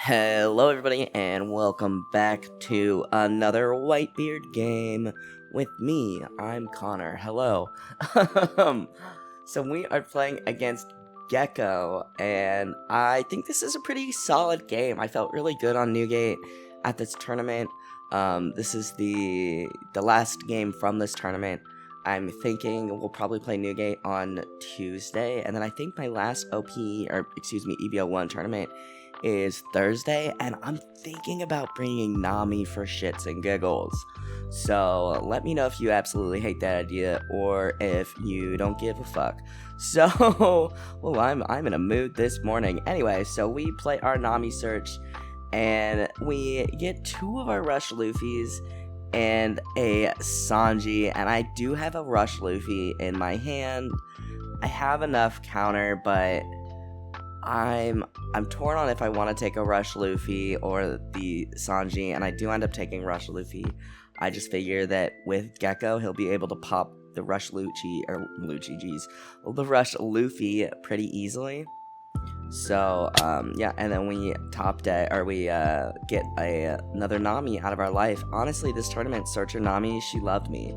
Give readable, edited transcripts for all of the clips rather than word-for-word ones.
Hello everybody and welcome back to another Whitebeard game with me. I'm Connor. Hello. So we are playing against Gecko and I think this is a pretty solid game. I felt really good on Newgate at this tournament. This is the last game from this tournament. I'm thinking we'll probably play Newgate on Tuesday, and then I think my last EB01 tournament is Thursday, and I'm thinking about bringing Nami for shits and giggles. So let me know if you absolutely hate that idea or if you don't give a fuck. So, well, I'm in a mood this morning. Anyway, so we play our Nami search, and we get 2 of our Rush Luffys and a Sanji, and I do have a Rush Luffy in my hand. I have enough counter, but I'm torn on if I want to take a Rush Luffy or the Sanji, and I do end up taking Rush Luffy. I just figure that with Gecko, he'll be able to pop the Rush the Rush Luffy pretty easily. So, yeah, and then we get another Nami out of our life. Honestly, this tournament, Searcher Nami, she loved me.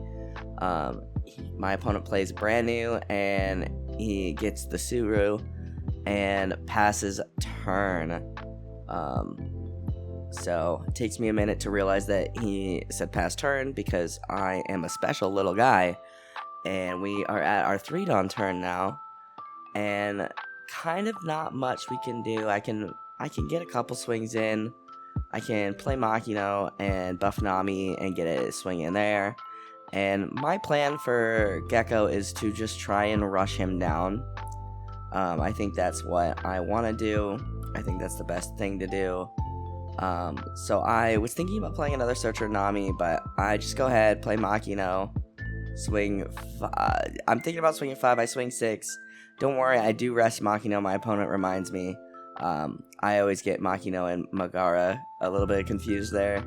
My opponent plays brand new, and he gets the Suru and passes turn. So it takes me a minute to realize that he said pass turn because I am a special little guy. And we are at our 3-dawn turn now, and kind of not much we can do. I can get a couple swings in. I can play Makino and buff Nami and get a swing in there. And my plan for Gecko is to just try and rush him down. I think that's what I want to do. I think that's the best thing to do. So I was thinking about playing another Searcher Nami, but I just go ahead, play Makino, swing 5. I'm thinking about swinging 5. I swing 6. Don't worry, I do rest Makino. My opponent reminds me. I always get Makino and Megara a little bit confused there.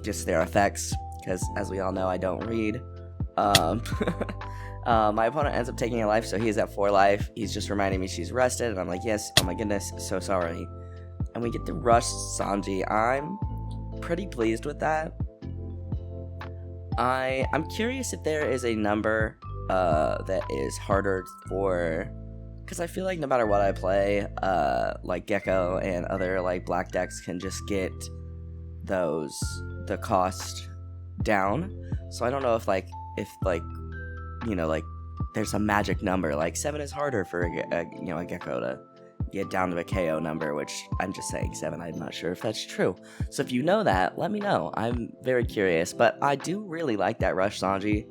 Just their effects, because as we all know, I don't read. My opponent ends up taking a life, so he is at 4 life. He's just reminding me she's rested, and I'm like, yes, oh my goodness, so sorry. And we get to rush Sanji. I'm pretty pleased with that. I'm curious if there is a number that is harder for, because I feel like no matter what I play, like Gecko and other like black decks can just get the cost down. So I don't know if there's a magic number, like 7 is harder for a Gecko to get down to a KO number, which I'm just saying 7. I'm not sure if that's true. So if you know that, let me know. I'm very curious, but I do really like that Rush Sanji.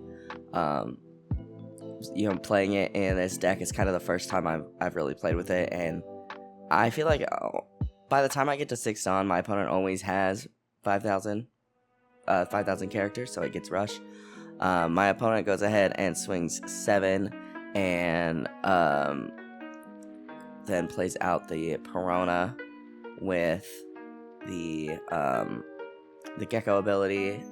Playing it in this deck is kind of the first time I've really played with it, and I feel like by the time I get to 6 on, my opponent always has 5,000 characters, so it gets Rush. My opponent goes ahead and swings 7, and then plays out the Perona with the Gecko ability,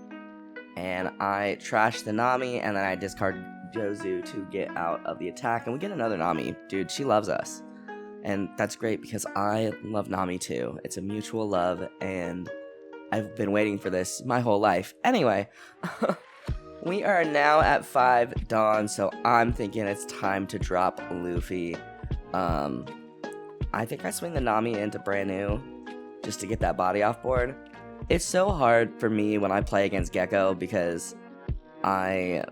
and I trash the Nami, and then I discard Jozu to get out of the attack, and we get another Nami. Dude, she loves us, and that's great because I love Nami too. It's a mutual love, and I've been waiting for this my whole life. Anyway, we are now at 5 dawn, so I'm thinking it's time to drop Luffy. I think I swing the Nami into brand new just to get that body off board. It's so hard for me when I play against Gecko because I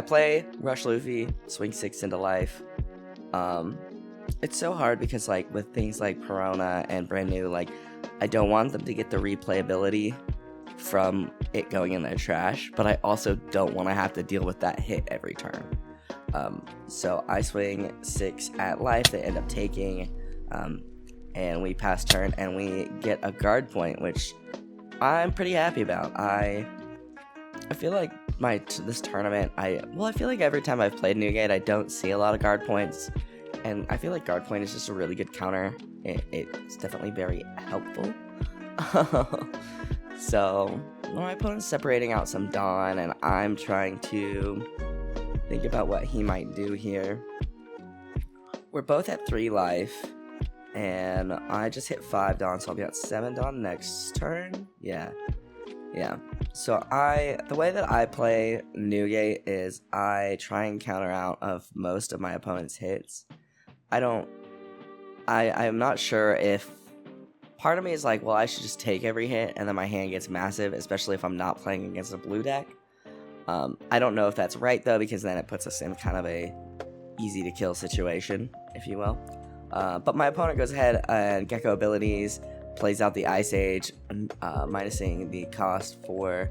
play Rush Luffy, swing 6 into life. It's so hard because like with things like Perona and brand new, like I don't want them to get the replayability from it going in the trash, but I also don't want to have to deal with that hit every turn. So I swing 6 at life, they end up taking, and we pass turn, and we get a guard point, which I'm pretty happy about. I feel like this tournament, I feel like every time I've played Newgate, I don't see a lot of guard points, and I feel like guard point is just a really good counter. It's definitely very helpful. So, my opponent's separating out some Dawn, and I'm trying to think about what he might do here. We're both at 3 life, and I just hit 5 Dawn, so I'll be at 7 Dawn next turn. Yeah. So the way that I play Newgate is I try and counter out of most of my opponent's hits. I'm not sure if, part of me is like, well, I should just take every hit and then my hand gets massive, especially if I'm not playing against a blue deck. I don't know if that's right though, because then it puts us in kind of a easy to kill situation, if you will. But my opponent goes ahead and Gecko abilities, plays out the Ice Age, minusing the cost for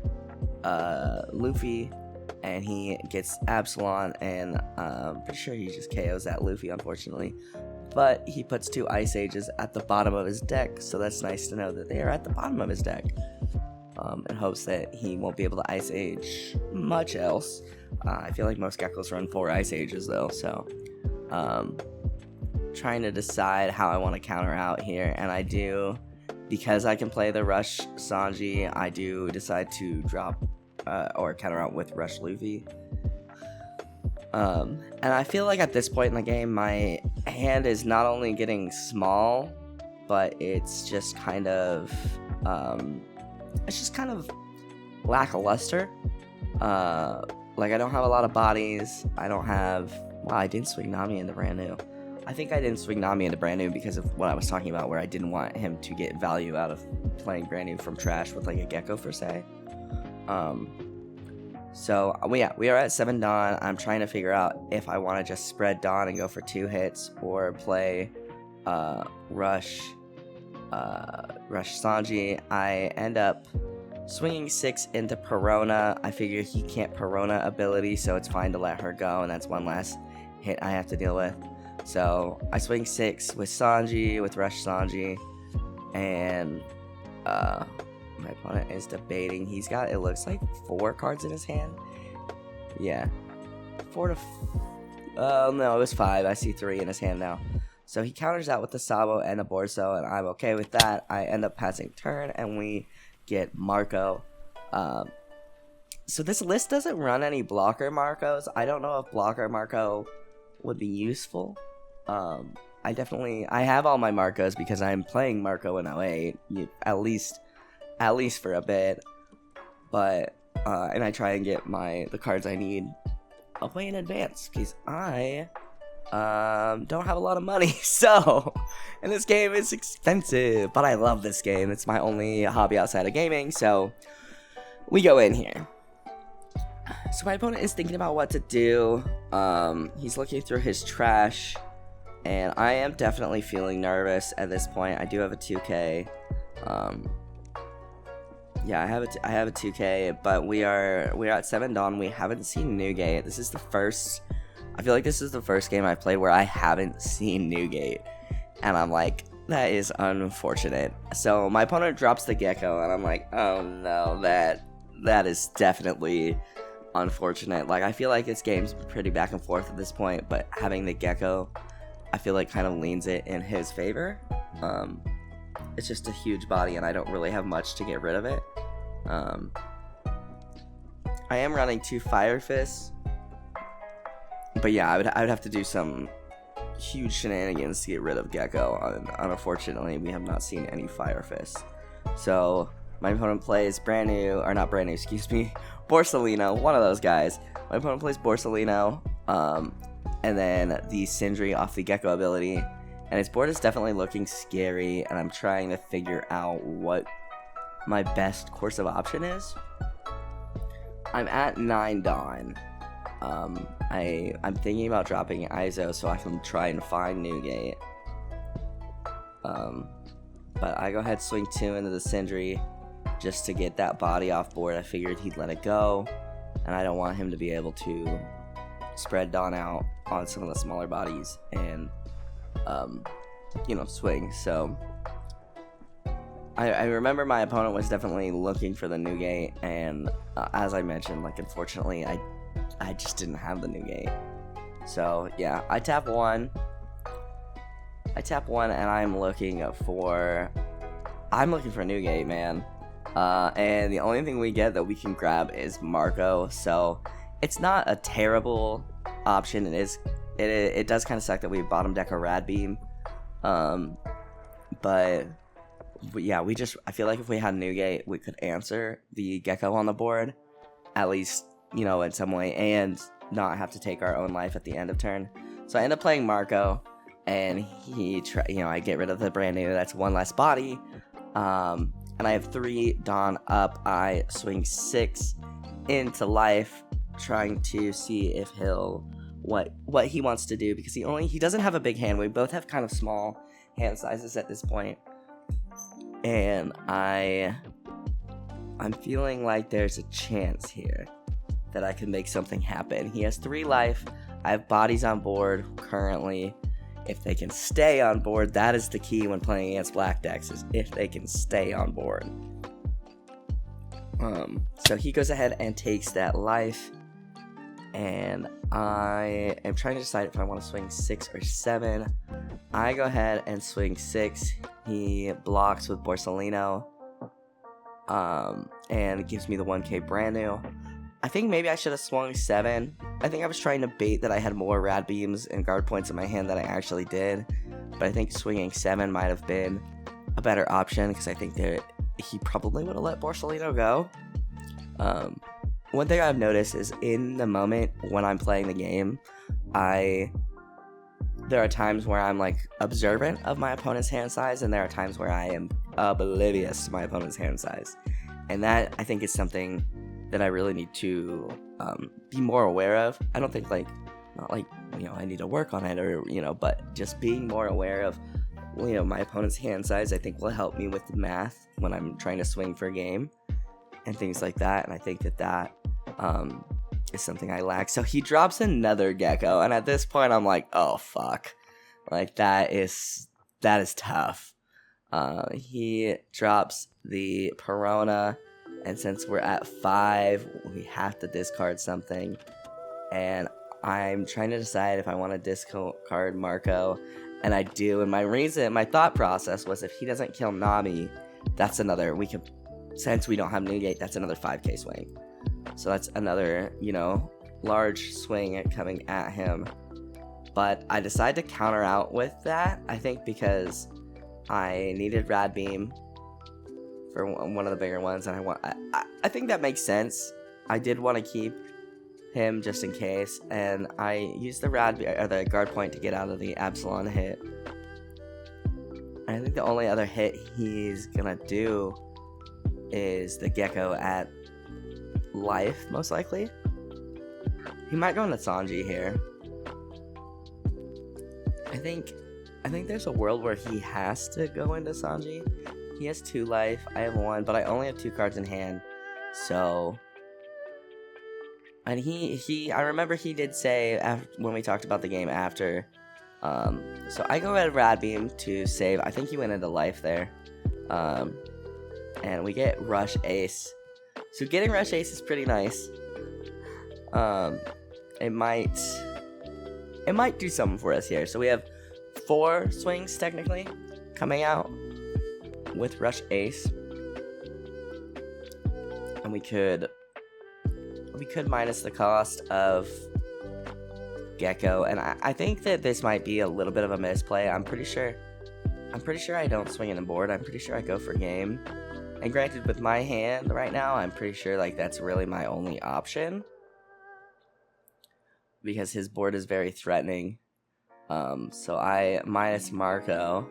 Luffy, and he gets Absalon, and I'm pretty sure he just KOs that Luffy, unfortunately. But he puts 2 Ice Ages at the bottom of his deck, so that's nice to know that they are at the bottom of his deck. In hopes that he won't be able to Ice Age much else. I feel like most Geckos run 4 Ice Ages though, so trying to decide how I want to counter out here, and I do, because I can play the Rush Sanji, I do decide to drop or counter out with Rush Luffy. And I feel like at this point in the game, my hand is not only getting small, but it's just kind of lackluster. Like, I don't have a lot of bodies. I don't have. Wow, I didn't swing Nami into brand new. I think I didn't swing Nami into brand new because of what I was talking about, where I didn't want him to get value out of playing brand new from trash with like a Gecko per se. So we are at 7 Dawn. I'm trying to figure out if I want to just spread Dawn and go for 2 hits, or play Rush Sanji. I end up swinging 6 into Perona. I figure he can't Perona ability, so it's fine to let her go, and that's one last hit I have to deal with. So I swing 6 with Sanji, with Rush Sanji, and my opponent is debating. He's got, it looks like, 4 cards in his hand. Yeah. 4 to... Oh, no, it was 5. I see 3 in his hand now. So he counters out with the Sabo and a Borso, and I'm okay with that. I end up passing turn, and we get Marco. So this list doesn't run any blocker Marcos. I don't know if blocker Marco would be useful. I have all my Marcos because I'm playing Marco in 08, at least for a bit, but and I try and get the cards I need away in advance because I don't have a lot of money. So, and this game is expensive, but I love this game. It's my only hobby outside of gaming. So we go in here. So my opponent is thinking about what to do. He's looking through his trash, and I am definitely feeling nervous at this point. I do have a 2K. Yeah, I have a 2K, but we are at 7 Dawn. We haven't seen Newgate. This is the first. I feel like this is the first game I've played where I haven't seen Newgate, and I'm like, that is unfortunate. So my opponent drops the Gecko, and I'm like, oh no, that is definitely unfortunate. Like, I feel like this game's pretty back and forth at this point, but having the Gecko, I feel like kind of leans it in his favor. It's just a huge body, and I don't really have much to get rid of it. I am running 2 Fire Fists, but yeah, I would have to do some huge shenanigans to get rid of Gecko, and unfortunately, we have not seen any Fire Fists. So my opponent plays Borsalino, one of those guys. My opponent plays Borsalino, and then the Sindri off the Gecko ability, and his board is definitely looking scary, and I'm trying to figure out what my best course of option is. I'm at 9 Dawn. I'm thinking about dropping Izo so I can try and find Newgate. But I go ahead, swing 2 into the Sindri just to get that body off board. I figured he'd let it go, and I don't want him to be able to spread Dawn out on some of the smaller bodies and swing. So I remember my opponent was definitely looking for the Newgate, and as I mentioned, like, unfortunately I just didn't have the Newgate. So yeah, I tap 1, and I'm looking for Newgate, man. And the only thing we get that we can grab is Marco, so it's not a terrible option. It does kind of suck that we bottom deck a Rad Beam, But yeah, I feel like if we had Newgate, we could answer the Gecko on the board, at least, in some way, and not have to take our own life at the end of turn. So I end up playing Marco, and I get rid of the brand new. That's one less body. And I have 3 Dawn up. I swing 6 into life, trying to see if what he wants to do, because he doesn't have a big hand. We both have kind of small hand sizes at this point. And I'm feeling like there's a chance here that I can make something happen. He has 3 life. I have bodies on board currently. If they can stay on board, that is the key when playing against black decks, is if they can stay on board. So he goes ahead and takes that life, and I am trying to decide if I want to swing 6 or 7. I go ahead and swing 6. He blocks with Borsellino, and gives me the 1k brand new. I think maybe I should have swung 7. I think I was trying to bait that I had more rad beams and guard points in my hand than I actually did, but I think swinging 7 might have been a better option, because I think that he probably would have let Borsellino go. One thing I've noticed is in the moment when I'm playing the game, there are times where I'm like observant of my opponent's hand size, and there are times where I am oblivious to my opponent's hand size. And that, I think, is something that I really need to be more aware of. I don't think not like I need to work on it, or but just being more aware of my opponent's hand size, I think will help me with the math when I'm trying to swing for a game and things like that. And I think that is something I lack. So he drops another Gecko, and at this point I'm like, oh fuck, like that is tough. He drops the Perona, and since we're at 5, we have to discard something, and I'm trying to decide if I want to discard Marco, and I do. And my thought process was, if he doesn't kill Nami, that's another, since we don't have Newgate, that's another 5k swing. So that's another, large swing coming at him. But I decided to counter out with that, I think because I needed Rad Beam for one of the bigger ones, and I think that makes sense. I did want to keep him just in case, and I used the the guard point to get out of the Absalon hit. I think the only other hit he's gonna do is the Gecko at life, most likely. He might go into Sanji here. I think there's a world where he has to go into Sanji. He has 2 life, I have 1, but I only have 2 cards in hand. So, and I remember he did say when we talked about the game after. So I go at Rad Beam to save. I think he went into life there. And we get Rush Ace. So getting Rush Ace is pretty nice. It might do something for us here. So we have 4 swings technically coming out with Rush Ace, and we could minus the cost of Gecko, and I think that this might be a little bit of a misplay. I'm pretty sure I don't swing in the board. I'm pretty sure I go for game. And granted, with my hand right now, I'm pretty sure that's really my only option, because his board is very threatening. So I minus Marco,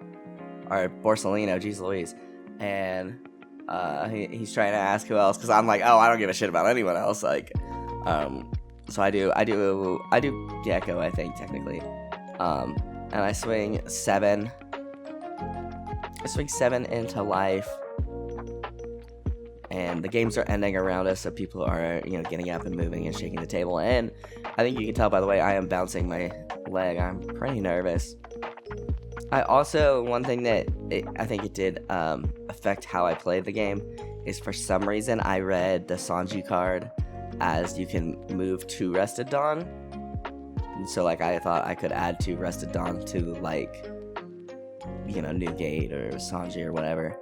or Borsellino, geez Louise, and he's trying to ask who else, because I'm like, oh, I don't give a shit about anyone else. So I do Gecko, I think, technically, and I swing 7. I swing 7 into life. And the games are ending around us, so people are, getting up and moving and shaking the table. And I think you can tell by the way I am bouncing my leg, I'm pretty nervous. I also, one thing that I think it did affect how I played the game is, for some reason, I read the Sanji card as you can move 2 Rested Dawn. And so, I thought I could add 2 Rested Dawn to, Newgate or Sanji or whatever.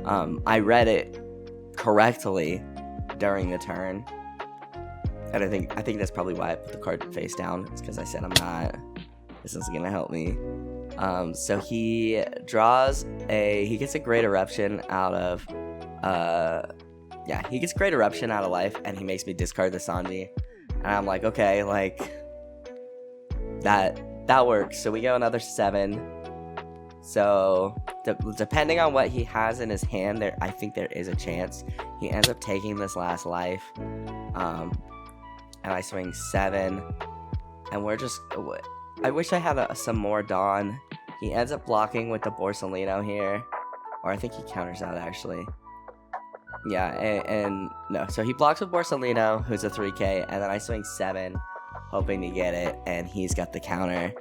I read it correctly during the turn, and I think that's probably why I put the card face down. It's because I said this isn't gonna help me. So he gets a Great Eruption out of, he gets Great Eruption out of life, and he makes me discard this on me. And I'm like, okay, like, that works. So we go another 7. So, depending on what he has in his hand, I think there is a chance. He ends up taking this last life. And I swing 7. And we're just... I wish I had some more Dawn. He ends up blocking with the Borsalino here. Or I think he counters out, actually. Yeah, and no. So he blocks with Borsalino, who's a 3k, and then I swing 7, hoping to get it, and he's got the counter.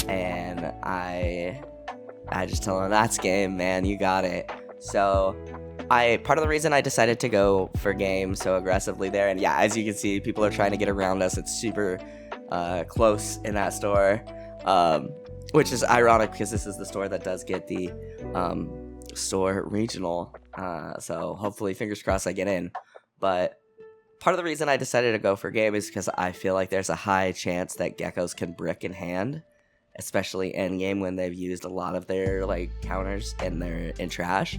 And I just tell him, that's game, man, you got it. So part of the reason I decided to go for game so aggressively there, and yeah, as you can see, people are trying to get around us. It's super close in that store, which is ironic because this is the store that does get the store regional, so hopefully, fingers crossed, I get in. But part of the reason I decided to go for game is because I feel like there's a high chance that geckos can brick in hand, especially end game when they've used a lot of their like counters in trash.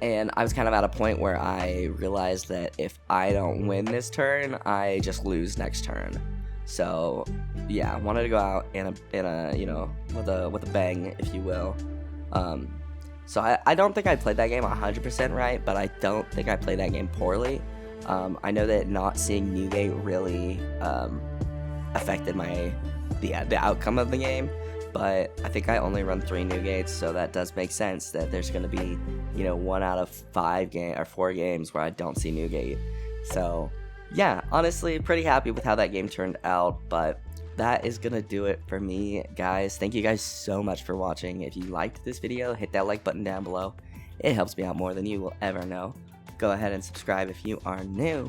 And I was kind of at a point where I realized that if I don't win this turn, I just lose next turn. So yeah, I wanted to go out in a you know, with a bang, if you will. So I don't think I played that game 100% right, but I don't think I played that game poorly. I know that not seeing Newgate really affected the outcome of the game, but I think I only run 3 Newgates, so that does make sense that there's going to be, you know, 1 out of 4 games where I don't see Newgate. So yeah, honestly, pretty happy with how that game turned out, but that is gonna do it for me, guys. Thank you guys so much for watching. If you liked this video, hit that like button down below. It helps me out more than you will ever know. Go ahead and subscribe if you are new,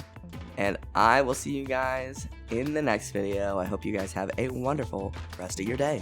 and I will see you guys in the next video. I hope you guys have a wonderful rest of your day.